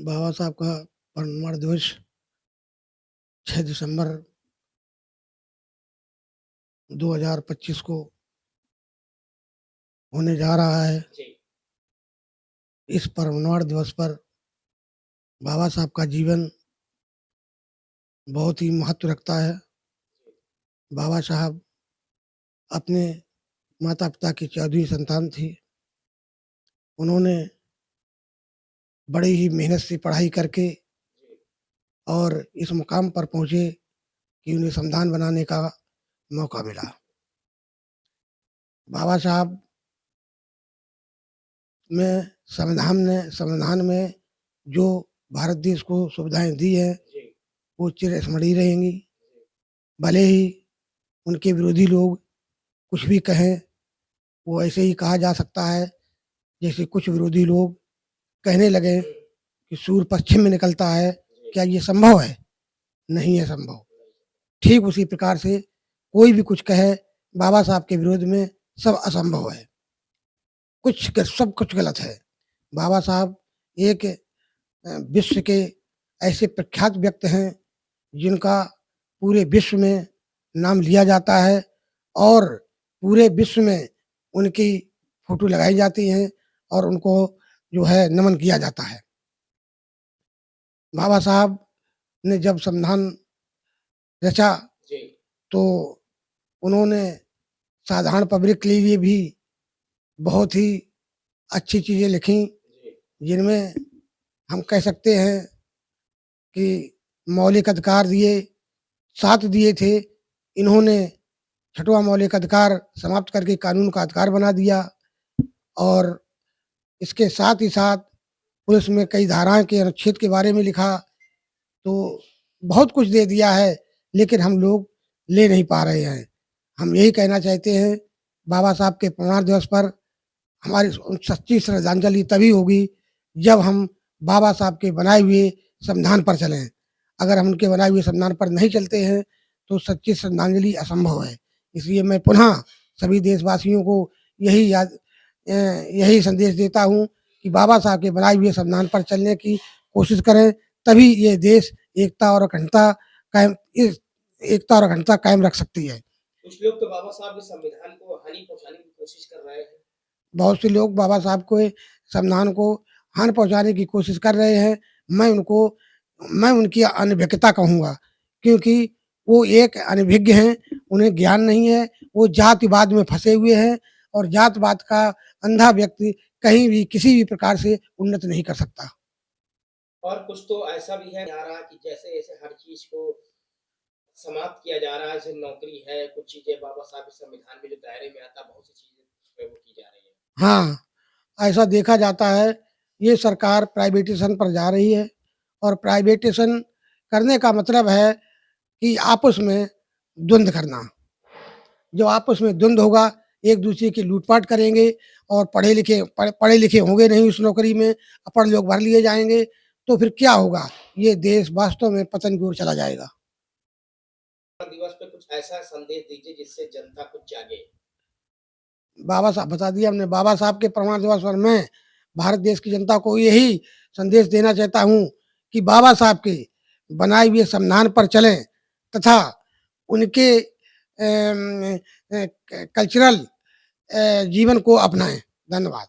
बाबा साहब का परिनिर्वाण दिवस 6 दिसंबर 2025 को होने जा रहा है। इस परिनिर्वाण दिवस पर बाबा साहब का जीवन बहुत ही महत्व रखता है। बाबा साहब अपने माता-पिता की 14वीं संतान थी। उन्होंने बड़ी ही मेहनत से पढ़ाई करके और इस मुकाम पर पहुँचे कि उन्हें संविधान बनाने का मौका मिला। बाबा साहब में संविधान में जो भारत देश को सुविधाएँ दी हैं, वो चिरस्मरणीय रहेंगी। भले ही उनके विरोधी लोग कुछ भी कहें, वो ऐसे ही कहा जा सकता है, जैसे कुछ विरोधी लोग कहने लगे कि सूर्य पश्चिम में निकलता है, क्या ये संभव है? नहीं है संभव। ठीक उसी प्रकार से कोई भी कुछ कहे, बाबा साहब के विरोध में सब असंभव है। सब कुछ गलत है। बाबा साहब एक विश्व के ऐसे प्रख्यात व्यक्ति हैं, जिनका पूरे विश्व में नाम लिया जाता है और पूरे विश्व में उनकी फ़ोटो लगाई जाती हैं और उनको जो है नमन किया जाता है। बाबा साहब ने जब संविधान रचा, तो उन्होंने साधारण पब्लिक के लिए भी बहुत ही अच्छी चीज़ें लिखी, जिनमें हम कह सकते हैं कि मौलिक अधिकार दिए, 7 दिए थे। इन्होंने 6वां मौलिक अधिकार समाप्त करके कानून का अधिकार बना दिया और इसके साथ ही साथ पुलिस में कई धाराएँ के अनुच्छेद के बारे में लिखा, तो बहुत कुछ दे दिया है, लेकिन हम लोग ले नहीं पा रहे हैं। हम यही कहना चाहते हैं, बाबा साहब के परिनिर्वाण दिवस पर हमारी सच्ची श्रद्धांजलि तभी होगी, जब हम बाबा साहब के बनाए हुए संविधान पर चलें। अगर हम उनके बनाए हुए संविधान पर नहीं चलते हैं, तो सच्ची श्रद्धांजलि असंभव है। इसलिए मैं पुनः सभी देशवासियों को यही संदेश देता हूँ कि बाबा साहब के बनाए हुए संविधान पर चलने की कोशिश करें, तभी ये देश एकता और अखंडता कायम रख सकती है। कुछ लोग तो बाबा साहब के संविधान को हानि पहुँचाने की कोशिश कर रहे हैं। बहुत से लोग बाबा साहब के संविधान को हानि पहुँचाने की कोशिश कर रहे हैं। मैं उनकी अनभिज्ञता कहूँगा, क्योंकि वो एक अनभिज्ञ हैं, उन्हें ज्ञान नहीं है, वो जातिवाद में फँसे हुए हैं और जातवाद का अंधा व्यक्ति कहीं भी किसी भी प्रकार से उन्नति नहीं कर सकता। और कुछ तो ऐसा भी है जा रहा कि जैसे-जैसे हर चीज़ को समाप्त किया जा रहा है, जैसे नौकरी है, कुछ चीज़ें बाबा साहब के संविधान में जो दायरे में आता है, बहुत सी चीज़ें वो की जा रही हैं। हाँ, ऐसा देखा जाता है, ये सरकार प्राइवेटाइज़ेशन पर जा रही है और प्राइवेटाइज़ेशन करने का मतलब है कि आपस में द्वंद्व करना। जो आपस में द्वंद्व होगा, एक-दूसरे की लूट-पाट करेंगे और पढ़े-लिखे होंगे नहीं उस नौकरी में, अनपढ़ लोग भर लिए जाएँगे, तो फिर क्या होगा? ये देश वास्तव में पतन की ओर चला जाएगा। दिवस पे कुछ ऐसा संदेश दीजिए जिससे जनता कुछ जागे। बाबा साहब बता दिया हमने, बाबा साहब के परिनिर्वाण दिवस पर मैं भारत देश की जनता को यही संदेश देना चाहता हूँ कि बाबा साहब के बनाए हुए संविधान पर चलें तथा उनके कल्चरल जीवन को अपनाएं। धन्यवाद।